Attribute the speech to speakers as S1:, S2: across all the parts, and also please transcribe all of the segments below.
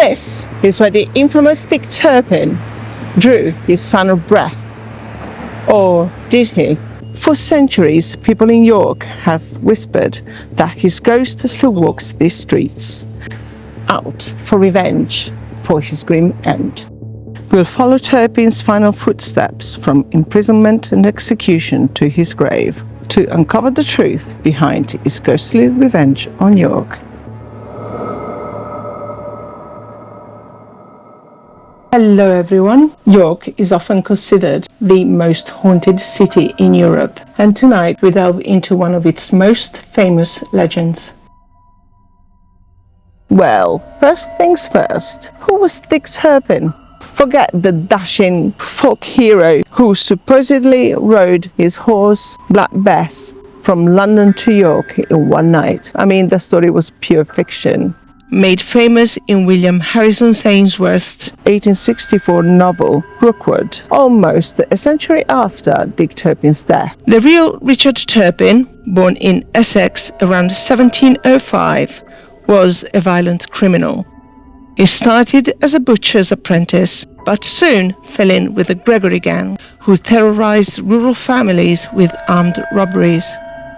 S1: This is where the infamous Dick Turpin drew his final breath. Or did he? For centuries, people in York have whispered that his ghost still walks these streets, out for revenge for his grim end. We'll follow Turpin's final footsteps from imprisonment and execution to his grave to uncover the truth behind his ghostly revenge on York. Hello everyone. York is often considered the most haunted city in Europe, and tonight we delve into one of its most famous legends. Well, first things first, who was Dick Turpin? Forget the dashing folk hero who supposedly rode his horse Black Bess from London to York in one night. I mean, the story was pure fiction. Made famous in William Harrison Ainsworth's 1864 novel Rookwood, almost a century after Dick Turpin's death. The real Richard Turpin, born in Essex around 1705, was a violent criminal. He started as a butcher's apprentice, but soon fell in with the Gregory gang, who terrorized rural families with armed robberies.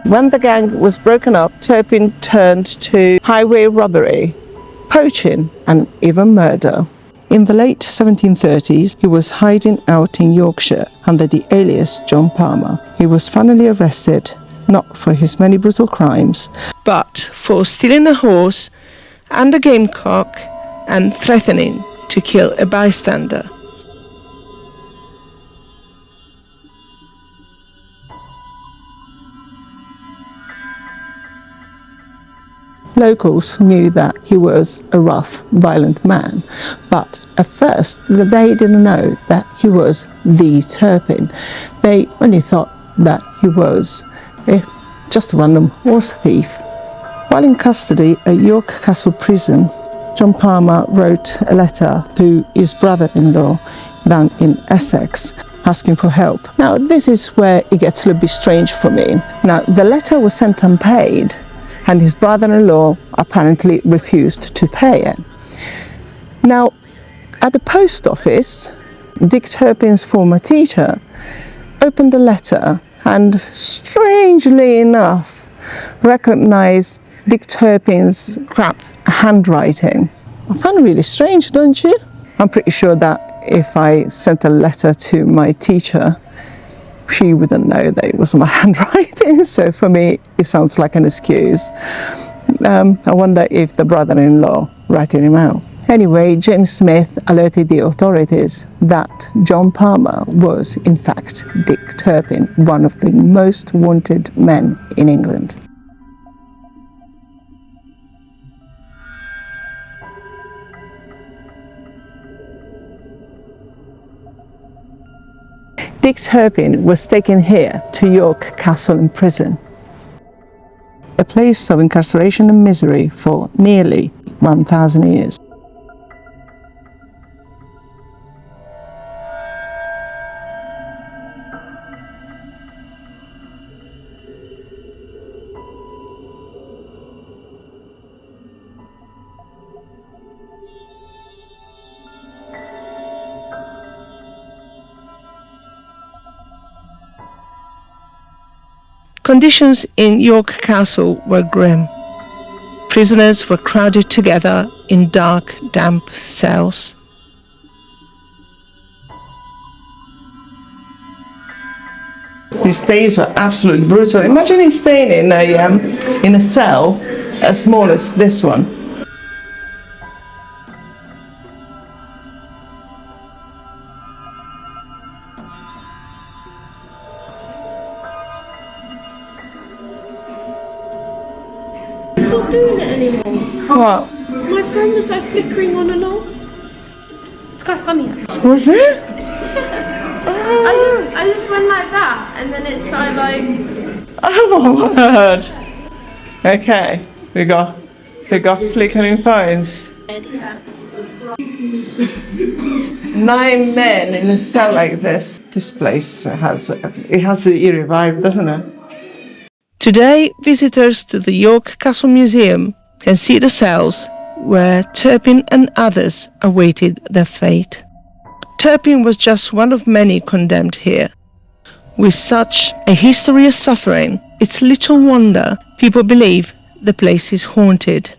S1: When the gang was broken up, Turpin turned to highway robbery, poaching, and even murder. In the late 1730s, he was hiding out in Yorkshire under the alias John Palmer. He was finally arrested, not for his many brutal crimes, but for stealing a horse and a gamecock and threatening to kill a bystander. Locals knew that he was a rough, violent man, but at first they didn't know that he was the Turpin. They only thought that he was just a random horse thief. While in custody at York Castle Prison, John Palmer wrote a letter to his brother-in-law down in Essex, asking for help. Now, this is where it gets a little bit strange for me. Now, the letter was sent unpaid, and his brother-in-law apparently refused to pay it. Now, at the post office, Dick Turpin's former teacher opened the letter and, strangely enough, recognized Dick Turpin's crap handwriting. I find it really strange, don't you? I'm pretty sure that if I sent a letter to my teacher, she wouldn't know that it was my handwriting, so for me it sounds like an excuse. I wonder if the brother-in-law ratted him out. Anyway, James Smith alerted the authorities that John Palmer was in fact Dick Turpin, one of the most wanted men in England. Dick Turpin was taken here to York Castle and Prison, a place of incarceration and misery for nearly 1,000 years. Conditions in York Castle were grim. Prisoners were crowded together in dark, damp cells. These days were absolutely brutal. Imagine staying in a cell as small as this one.
S2: It's not doing it anymore.
S1: What?
S2: My phone was like flickering on and off. It's quite funny actually.
S1: Was it?
S2: I just went like that and then it started like...
S1: Oh my word. Okay, we got flickering phones. 9 men in a cell like this. This place has the eerie vibe, doesn't it? Today, visitors to the York Castle Museum can see the cells where Turpin and others awaited their fate. Turpin was just one of many condemned here. With such a history of suffering, it's little wonder people believe the place is haunted.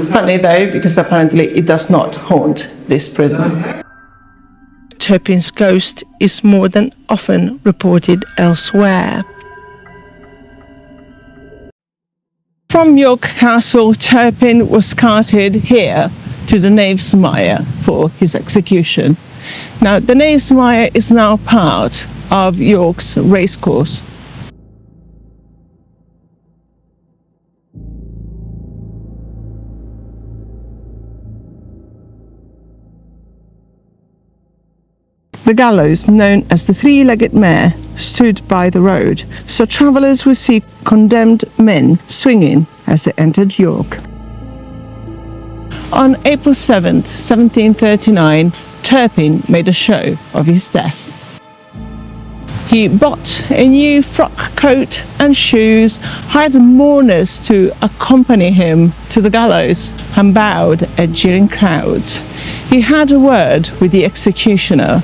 S1: Funny though, because apparently it does not haunt this prison. Turpin's ghost is more than often reported elsewhere. From York Castle, Turpin was carted here to the Knavesmire for his execution. Now, the Knavesmire is now part of York's racecourse. The gallows, known as the three-legged mare, stood by the road, so travellers would see condemned men swinging as they entered York. On April 7th, 1739, Turpin made a show of his death. He bought a new frock coat and shoes, hired mourners to accompany him to the gallows, and bowed at jeering crowds. He had a word with the executioner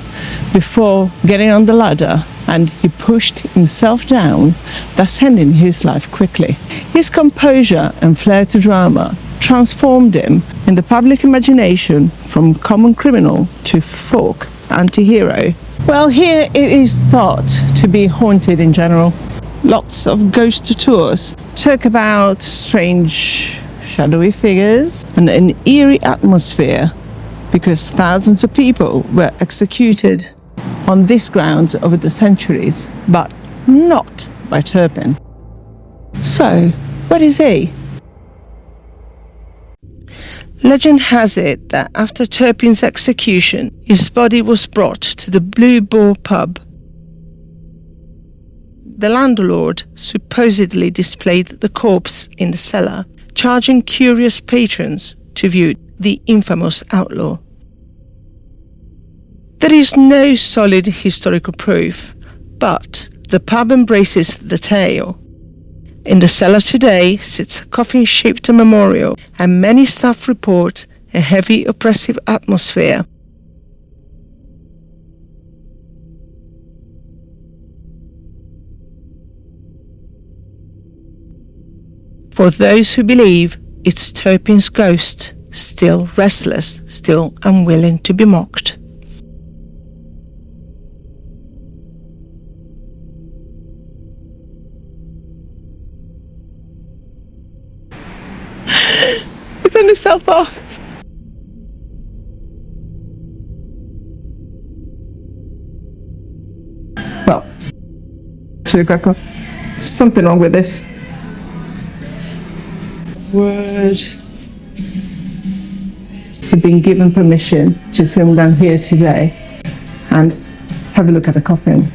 S1: before getting on the ladder, and he pushed himself down, thus ending his life quickly. His composure and flair to drama transformed him in the public imagination from common criminal to folk anti-hero. Well, here it is thought to be haunted in general. Lots of ghost tours talk about strange shadowy figures and an eerie atmosphere, because thousands of people were executed on this grounds over the centuries, but not by Turpin. So, what is he? Legend has it that after Turpin's execution, his body was brought to the Blue Boar Pub. The landlord supposedly displayed the corpse in the cellar, charging curious patrons to view the infamous outlaw. There is no solid historical proof, but the pub embraces the tale. In the cellar today sits a coffin-shaped memorial, and many staff report a heavy, oppressive atmosphere. For those who believe it's Turpin's ghost, still restless, still unwilling to be mocked. Turn yourself off. Well, something wrong with this. Word. We've been given permission to film down here today and have a look at a coffin.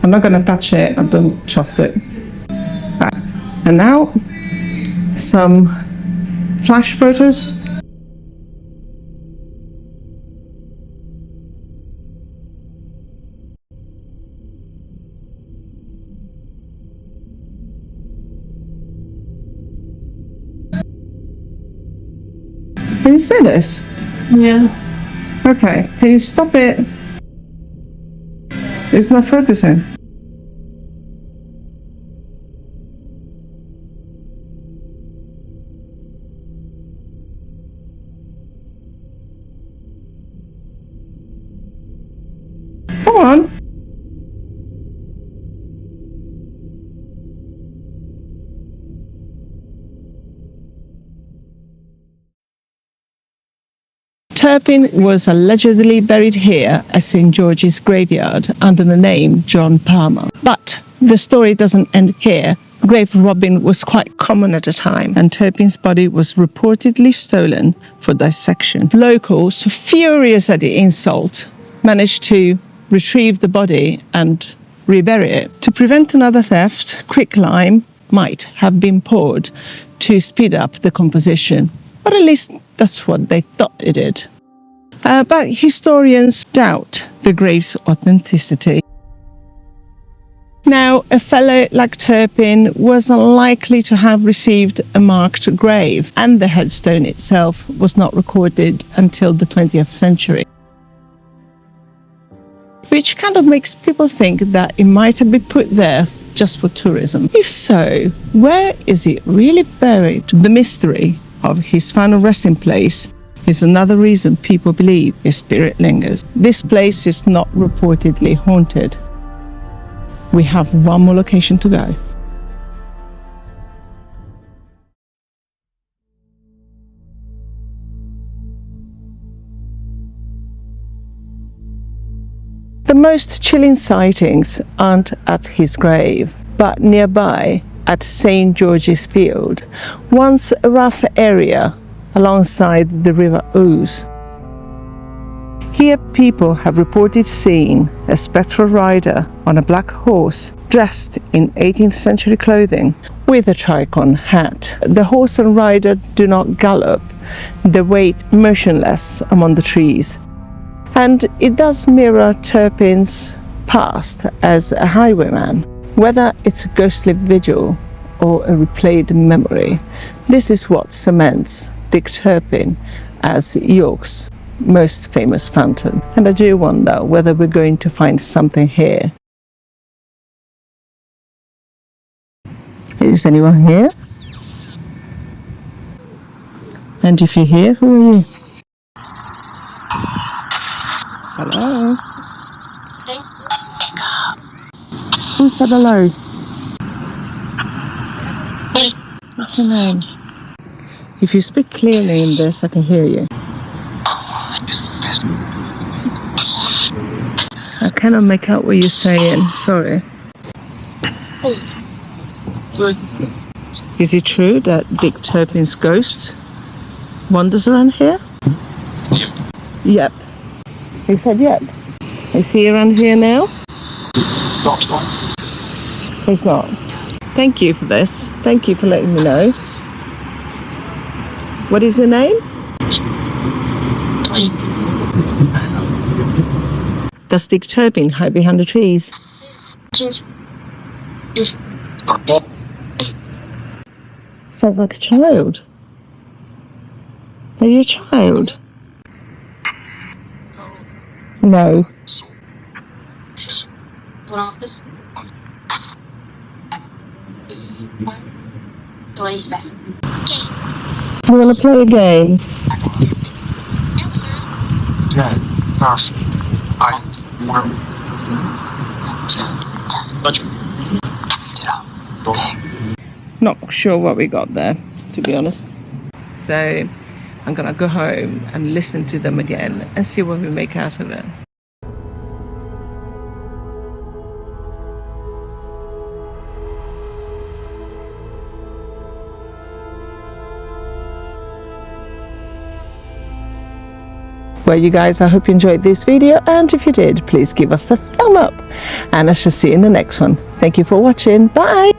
S1: I'm not going to touch it, I don't trust it. Right. And now, some flash photos. Can you see this? Yeah. Okay, can you stop it? It's not focusing. Come on. Turpin was allegedly buried here at St. George's Graveyard under the name John Palmer. But the story doesn't end here. Grave robbing was quite common at the time, and Turpin's body was reportedly stolen for dissection. Locals, furious at the insult, managed to retrieve the body and rebury it. To prevent another theft, quicklime might have been poured to speed up the composition, or at least That's what they thought it did. But historians doubt the grave's authenticity. Now, a fellow like Turpin was unlikely to have received a marked grave, and the headstone itself was not recorded until the 20th century. Which kind of makes people think that it might have been put there just for tourism. If so, where is it really buried? The mystery of his final resting place is another reason people believe his spirit lingers. This place is not reportedly haunted. We have one more location to go. The most chilling sightings aren't at his grave, but nearby at St. George's Field, once a rough area alongside the River Ouse. Here people have reported seeing a spectral rider on a black horse dressed in 18th century clothing with a tricorn hat. The horse and rider do not gallop, they wait motionless among the trees. And it does mirror Turpin's past as a highwayman. Whether it's a ghostly vigil or a replayed memory, this is what cements Dick Turpin as York's most famous phantom. And I do wonder whether we're going to find something here. Is anyone here? And if you're here, who are you? Hello? Who said hello? What's your name? If you speak clearly in this, I can hear you. I cannot make out what you're saying, sorry. Is it true that Dick Turpin's ghost wanders around here? Yep. He said yep. Is he around here now? He's not. Thank you for this. Thank you for letting me know. What is your name? Does Dick Turpin hide behind the trees? Sounds like a child. Are you a child? No. You want to play a game? Not sure what we got there, to be honest. So I'm gonna go home and listen to them again and see what we make out of it. Well, you guys, I hope you enjoyed this video, and if you did, please give us a thumb up, and I shall see you in the next one. Thank you for watching. Bye.